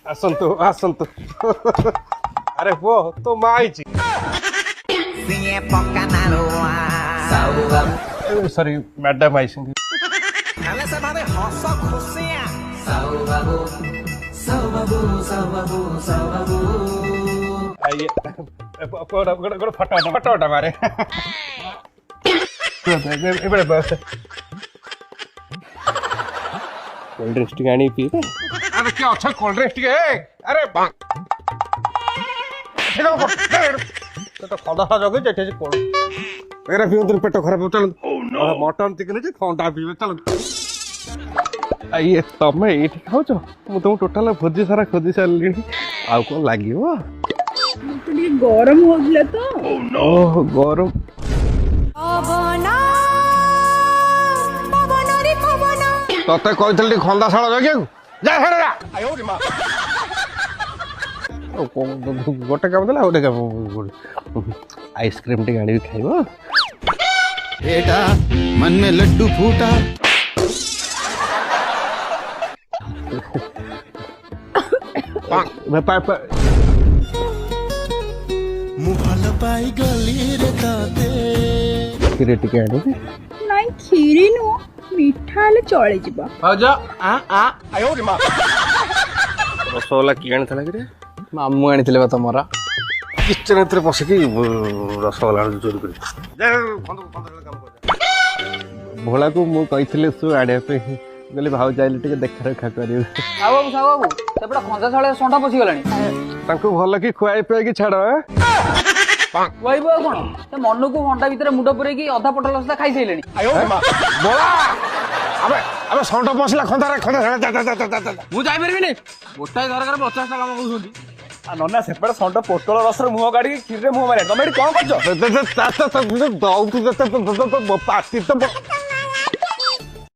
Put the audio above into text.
ଆସନ୍ତୁ ଆସନ୍ତୁ ଆରେ ପୁଅ ତୋ ମା ଆଇଛି ସରି ମ୍ୟାଡାମ ଆଇଛନ୍ତି ଗୋଟେ ଫଟୋ ମାରେ ଏବେ କୋଲ୍ଡ ଡ୍ରିଙ୍କସ ଟିକେ ଆଣି ପିଇବେ ଆରେ କିଏ ଅଛ କୋଲ୍ଡ ଡ୍ରିଙ୍କସ ଟିକେ ଆରେ ଖଦା ଜଗେଇଛି ଏଠି କୋଲ୍ଡ ଏରା ପିଅନ୍ତୁନି ପେଟ ଖରାପ ଚାଲନ୍ତୁ ମଟନ ଚିକେନ ଅଛି ଥଣ୍ଡା ପିଇବେ ଚାଲନ୍ତୁ ଇଏ ତମେ ଏଇଠି ଖାଉଛ ମୁଁ ତମକୁ ଟୋଟାଲ ଭୋଜି ସାରା ଖୋଜି ସାରିଲିଣି ଆଉ କଣ ଲାଗିବ ଟିକେ ଗରମ ହଉଥିଲା ତ ଓହ ଗରମ ତତେ କହିଥିଲି ଟିକେ ଖନ୍ଦା ଶାଳ ଜଗିବାକୁ ଯା ଗୋଟେ କାମ ଦେଲା ଗୋଟେ କାମ ଆଇସ୍କ୍ରିମ ଟିକେ ଆଣିବି ଖାଇବ बेटा मन में लड्डू फूटा मुहल पाई गली रे ताते କ୍ଷୀର ଟିକେ ଆଣିବି ନାଇଁ କ୍ଷୀରି ନୁହଁ ମିଠା ହେଲେ ଚଳିଯିବ ରସଗୋଲା କିଏ ଆଣିଥିଲା କିରେ ମାମୁଁ ଆଣିଥିଲେ ବା ତମର କିଚେନ ଭିତରେ ପଶିକି ରସଗୋଲା ଚୋରି କରି ଭୋଳାକୁ ମୁଁ କହିଥିଲି ସୁ ଆଣିବା ପାଇଁ କହିଲି ଭାଉଜ ଆଇଲେ ଟିକେ ଦେଖା ରଖା କରିବୁ ସାହୁ ବାବୁ ସେପଟେ ଖଞ୍ଜା ଶାଳେ ଷଣ୍ଢ ପଶିଗଲାଣି ତାଙ୍କୁ ଭଲ କି ଖୁଆଇ ପିଆଇକି ଛାଡ଼ କହିବ ଆଉ କଣ ସେ ମନକୁ ଘଣ୍ଟା ଭିତରେ ମୁଣ୍ଡ ପୁରେଇକି ଅଧା ପଟଲ ସୁଧା ଖାଇସାରିଲେଣି ଆମେ ଷଣ୍ଢ ପଶିଲା ଖନ୍ଦାରେ ମୁଁ ଯାଇପାରିବିନି ଗୋଟାଏ ଘରକରେ 50ଟା କାମ କରୁଛନ୍ତି ନନା ସେପଟେ ଷଣ୍ଢ ପୋଟଳ ରସରେ ମୁହଁ କାଢିକି କ୍ଷୀରରେ ମୁହଁ ମାରିବା ତମେ ଏଠି କଣ କରୁଛ ଦଉଛୁ ପାଟି ତ